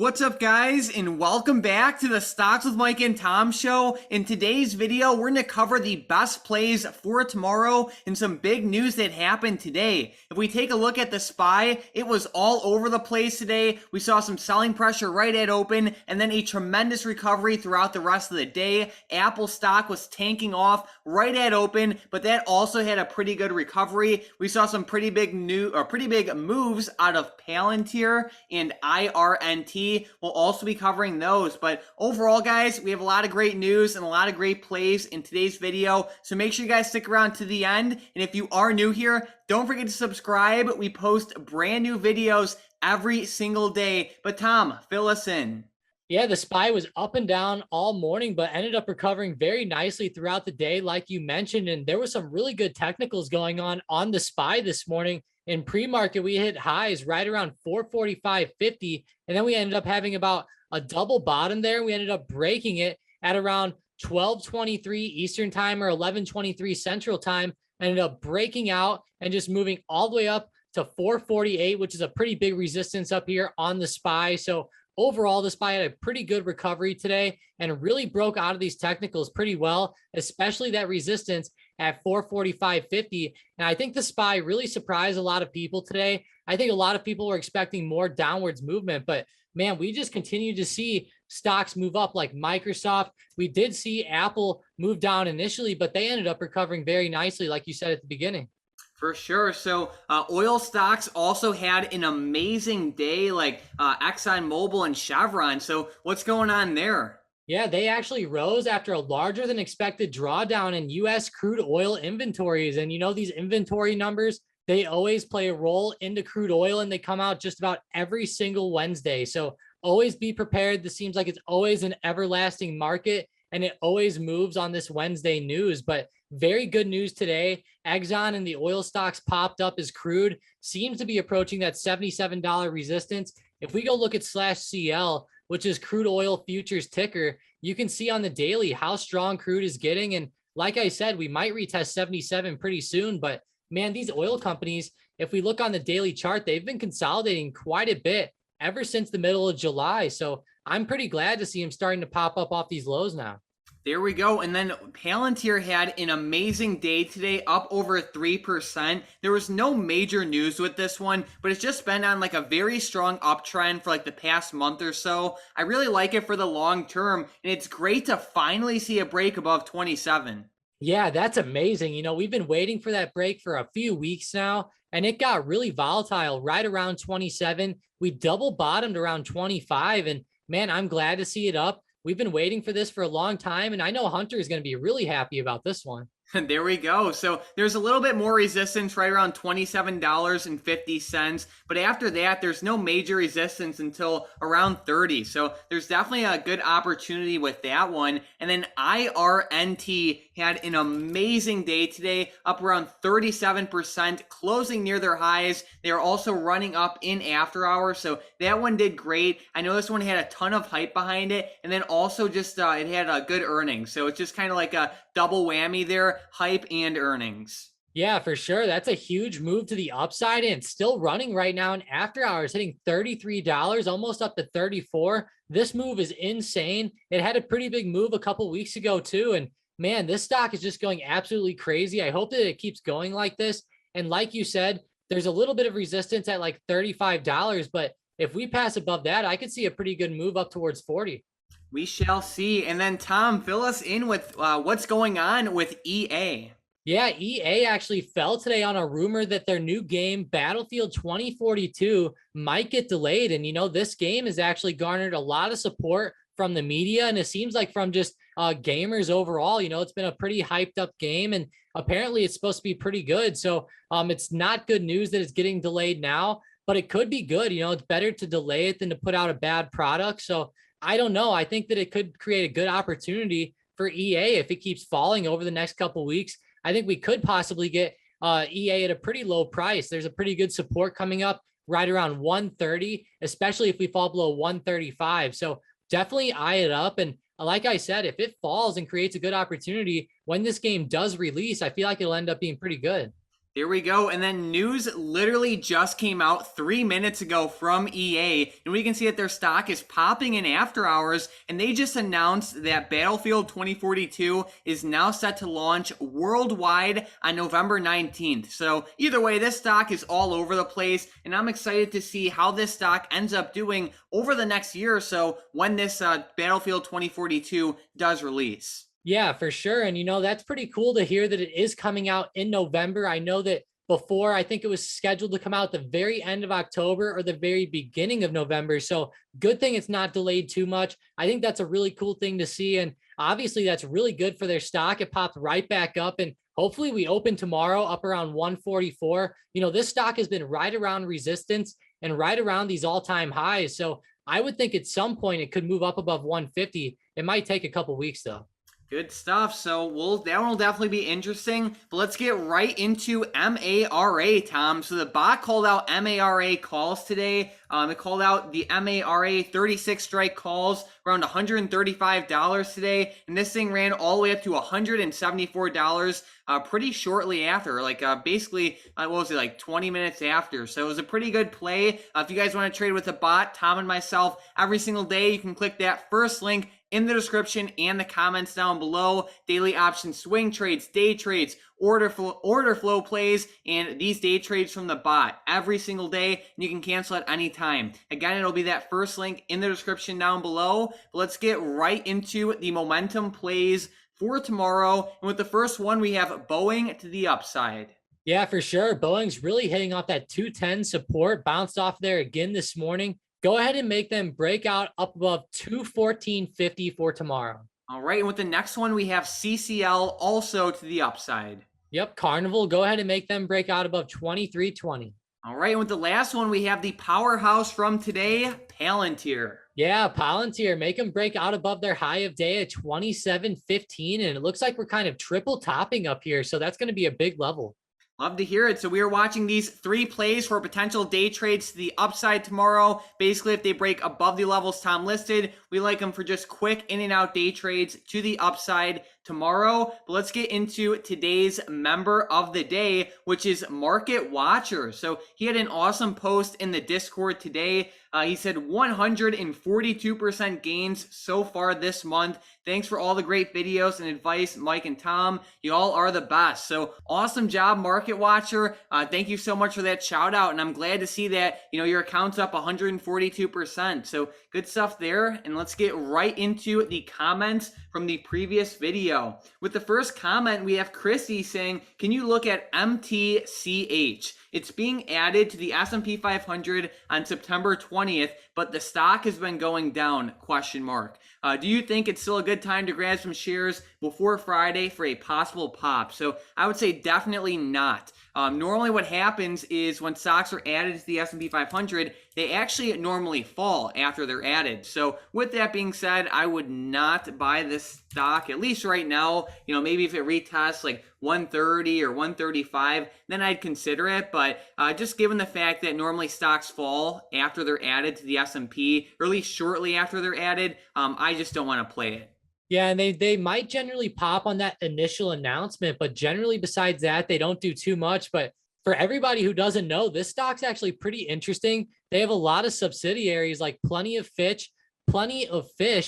What's up, guys, and welcome back to the Stocks with Mike and Tom show. In today's video, we're going to cover the best plays for tomorrow and some big news that happened today. If we take a look at the SPY, it was all over the place today. We saw some selling pressure right at open and then a tremendous recovery throughout the rest of the day. Apple stock was tanking off right at open, but that also had a pretty good recovery. We saw some pretty big moves out of Palantir and IRNT. We'll also be covering those, but overall, guys, we have a lot of great news and a lot of great plays in today's video, so make sure you guys stick around to the end. And if you are new here, don't forget to subscribe. We post brand new videos every single day. But Tom, fill us in. Yeah, the SPY was up and down all morning, but ended up recovering very nicely throughout the day, like you mentioned. And there was some really good technicals going on the SPY this morning. In pre-market, we hit highs right around 445.50, and then we ended up having about a double bottom there. We ended up breaking it at around 12:23 Eastern time or 11:23 Central time. Ended up breaking out and just moving all the way up to 448, which is a pretty big resistance up here on the SPY. So overall, the SPY had a pretty good recovery today and really broke out of these technicals pretty well, especially that resistance at 445.50. And I think the SPY really surprised a lot of people today. I think a lot of people were expecting more downwards movement, but man, we just continue to see stocks move up like Microsoft. We did see Apple move down initially, but they ended up recovering very nicely, like you said at the beginning. For sure. So oil stocks also had an amazing day, like ExxonMobil and Chevron. So what's going on there? Yeah, they actually rose after a larger than expected drawdown in U.S. crude oil inventories. And you know, these inventory numbers, they always play a role into crude oil, and they come out just about every single Wednesday. So always be prepared. This seems like it's always an everlasting market, and it always moves on this Wednesday news. But very good news today. Exxon and the oil stocks popped up as crude seems to be approaching that $77 resistance. If we go look at /CL, which is crude oil futures ticker, you can see on the daily how strong crude is getting. And like I said, we might retest 77 pretty soon, but man, these oil companies, if we look on the daily chart, they've been consolidating quite a bit ever since the middle of July. So I'm pretty glad to see them starting to pop up off these lows now. There we go. And then Palantir had an amazing day today, up over 3%. There was no major news with this one, but it's just been on like a very strong uptrend for like the past month or so. I really like it for the long term, and it's great to finally see a break above 27. Yeah, that's amazing. You know, we've been waiting for that break for a few weeks now, and it got really volatile right around 27. We double bottomed around 25, and man, I'm glad to see it up. We've been waiting for this for a long time, and I know Hunter is going to be really happy about this one. There we go. So there's a little bit more resistance right around $27.50. But after that, there's no major resistance until around 30. So there's definitely a good opportunity with that one. And then IRNT had an amazing day today, up around 37%, closing near their highs. They are also running up in after hours. So that one did great. I know this one had a ton of hype behind it. And then also just it had a good earnings. So it's just kind of like a double whammy there, hype and earnings. Yeah, for sure. That's a huge move to the upside, and it's still running right now in after hours, hitting $33, almost up to 34. This move is insane. It had a pretty big move a couple weeks ago too. And man, this stock is just going absolutely crazy. I hope that it keeps going like this. And like you said, there's a little bit of resistance at like $35, but if we pass above that, I could see a pretty good move up towards 40. We shall see. And then, Tom, fill us in with what's going on with EA. Yeah, EA actually fell today on a rumor that their new game, Battlefield 2042, might get delayed. And, you know, this game has actually garnered a lot of support from the media, and it seems like from just gamers overall. You know, it's been a pretty hyped up game, and apparently it's supposed to be pretty good. So it's not good news that it's getting delayed now, but it could be good. You know, it's better to delay it than to put out a bad product. So I don't know. I think that it could create a good opportunity for EA if it keeps falling over the next couple of weeks. I think we could possibly get EA at a pretty low price. There's a pretty good support coming up right around 130, especially if we fall below 135. So definitely eye it up. And like I said, if it falls and creates a good opportunity when this game does release, I feel like it'll end up being pretty good. There we go. And then news literally just came out 3 minutes ago from EA. And we can see that their stock is popping in after hours. And they just announced that Battlefield 2042 is now set to launch worldwide on November 19th. So either way, this stock is all over the place. And I'm excited to see how this stock ends up doing over the next year or so when this Battlefield 2042 does release. Yeah, for sure. And, that's pretty cool to hear that it is coming out in November. I know that before, I think it was scheduled to come out the very end of October or the very beginning of November. So good thing it's not delayed too much. I think that's a really cool thing to see. And obviously, that's really good for their stock. It popped right back up. And hopefully, we open tomorrow up around 144. This stock has been right around resistance and right around these all-time highs. So I would think at some point it could move up above 150. It might take a couple weeks, though. Good stuff. So that one will definitely be interesting. But let's get right into MARA, Tom. So the bot called out MARA calls today. It called out the MARA 36 strike calls around $135 today. And this thing ran all the way up to $174 pretty shortly after, basically, what was it, like 20 minutes after. So it was a pretty good play. If you guys want to trade with a bot, Tom and myself, every single day, you can click that first link in the description and the comments down below. Daily option swing trades, day trades, order flow plays, and these day trades from the bot every single day, and you can cancel at any time. Again, it'll be that first link in the description down below. But let's get right into the momentum plays for tomorrow. And with the first one, we have Boeing to the upside. Yeah, for sure. Boeing's really hitting off that 210 support, bounced off there again this morning. Go ahead and make them break out up above 214.50 for tomorrow. All right, and with the next one, we have CCL also to the upside. Yep, Carnival, go ahead and make them break out above 23.20. All right, and with the last one, we have the powerhouse from today, Palantir. Yeah, Palantir, make them break out above their high of day at 27.15, and it looks like we're kind of triple topping up here, so that's going to be a big level. Love to hear it. So we are watching these 3 plays for potential day trades to the upside tomorrow. Basically, if they break above the levels Tom listed, we like them for just quick in and out day trades to the upside tomorrow. But let's get into today's member of the day, which is Market Watcher. So he had an awesome post in the Discord today. He said 142% gains so far this month. Thanks for all the great videos and advice, Mike and Tom. You all are the best. So awesome job, Market Watcher. Thank you so much for that shout out. And I'm glad to see that, your account's up 142%. So good stuff there. And let's get right into the comments from the previous video. With the first comment, we have Chrissy saying, can you look at MTCH? It's being added to the S&P 500 on September 20th, but the stock has been going down, question mark. Do you think it's still a good time to grab some shares before Friday for a possible pop? So I would say definitely not. Normally what happens is when stocks are added to the S&P 500, they actually normally fall after they're added. So with that being said, I would not buy this stock, at least right now. Maybe if it retests like 130 or 135, then I'd consider it. But just given the fact that normally stocks fall after they're added to the S&P, or at least shortly after they're added, I just don't want to play it. Yeah, and they might generally pop on that initial announcement, but generally besides that, they don't do too much. But for everybody who doesn't know, this stock's actually pretty interesting. They have a lot of subsidiaries like Plenty of Fish,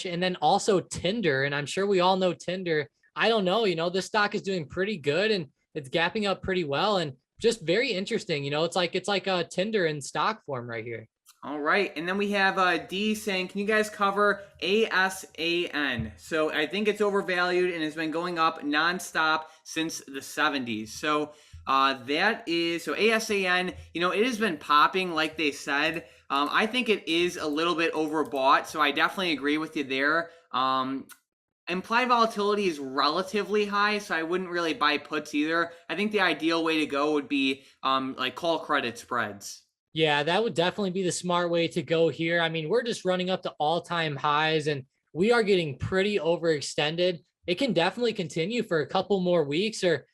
and then also Tinder. And I'm sure we all know Tinder. I don't know, this stock is doing pretty good and it's gapping up pretty well and just very interesting. It's like a Tinder in stock form right here. All right, and then we have D saying, can you guys cover ASAN? So I think it's overvalued and has been going up nonstop since the 70s. So ASAN, it has been popping like they said. I think it is a little bit overbought, so I definitely agree with you there. Implied volatility is relatively high, so I wouldn't really buy puts either. I think the ideal way to go would be like call credit spreads. Yeah, that would definitely be the smart way to go here. I mean, we're just running up to all-time highs and we are getting pretty overextended. It can definitely continue for a couple more weeks or,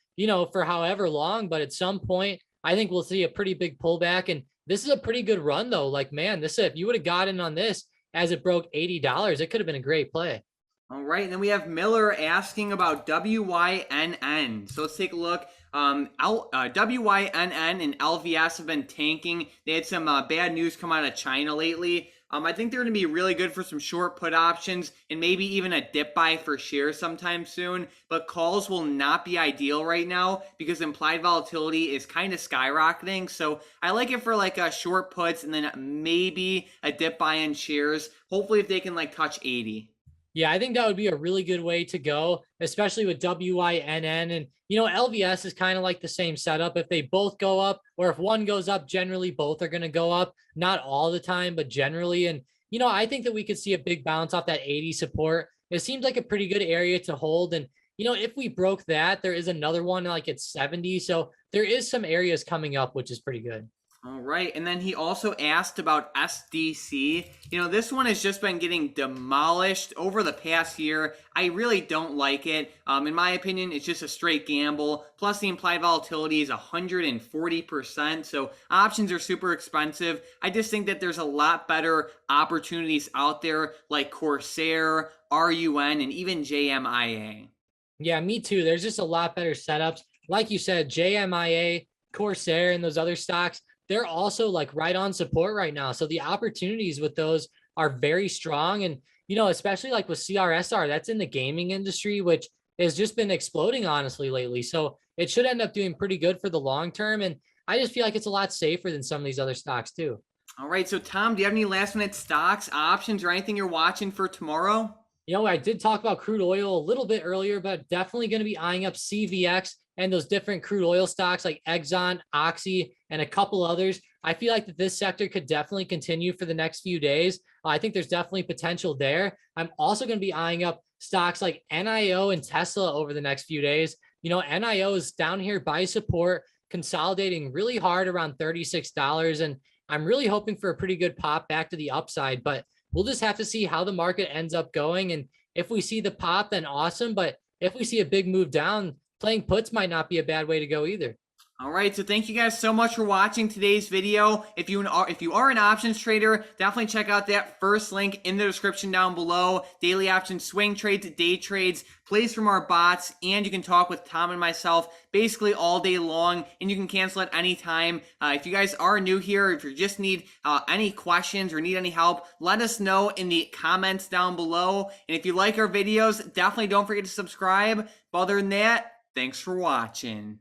for however long, but at some point, I think we'll see a pretty big pullback. And this is a pretty good run though. Like, man, if you would have gotten on this as it broke $80, it could have been a great play. All right, and then we have Miller asking about WYNN. So let's take a look. WYNN and LVS have been tanking. They had some bad news come out of China lately. I think they're going to be really good for some short put options and maybe even a dip buy for shares sometime soon. But calls will not be ideal right now because implied volatility is kind of skyrocketing. So I like it for like a short puts and then maybe a dip buy in shares. Hopefully if they can like touch 80. Yeah, I think that would be a really good way to go, especially with WYNN. And, LVS is kind of like the same setup. If they both go up, or if one goes up, generally both are going to go up. Not all the time, but generally. And, I think that we could see a big bounce off that 80 support. It seems like a pretty good area to hold. And, if we broke that, there is another one like it's 70. So there is some areas coming up, which is pretty good. All right, and then he also asked about SDC. This one has just been getting demolished over the past year. I really don't like it. In my opinion, it's just a straight gamble. Plus, the implied volatility is 140%, so options are super expensive. I just think that there's a lot better opportunities out there like Corsair, RUN, and even JMIA. Yeah, me too. There's just a lot better setups. Like you said, JMIA, Corsair, and those other stocks, they're also like right on support right now. So the opportunities with those are very strong. And, especially like with CRSR, that's in the gaming industry, which has just been exploding honestly lately. So it should end up doing pretty good for the long term. And I just feel like it's a lot safer than some of these other stocks too. All right, so Tom, do you have any last minute stocks, options, or anything you're watching for tomorrow? I did talk about crude oil a little bit earlier, but definitely going to be eyeing up CVX and those different crude oil stocks like Exxon, Oxy, and a couple others. I feel like that this sector could definitely continue for the next few days. I think there's definitely potential there. I'm also going to be eyeing up stocks like NIO and Tesla over the next few days. NIO is down here by support, consolidating really hard around $36. And I'm really hoping for a pretty good pop back to the upside, but we'll just have to see how the market ends up going. And if we see the pop, then awesome. But if we see a big move down, playing puts might not be a bad way to go either. All right, so thank you guys so much for watching today's video. If you are an options trader, definitely check out that first link in the description down below. Daily options, swing trades, day trades, plays from our bots, and you can talk with Tom and myself basically all day long, and you can cancel at any time. If you guys are new here, if you just need any questions or need any help, let us know in the comments down below. And if you like our videos, definitely don't forget to subscribe. But other than that, thanks for watching.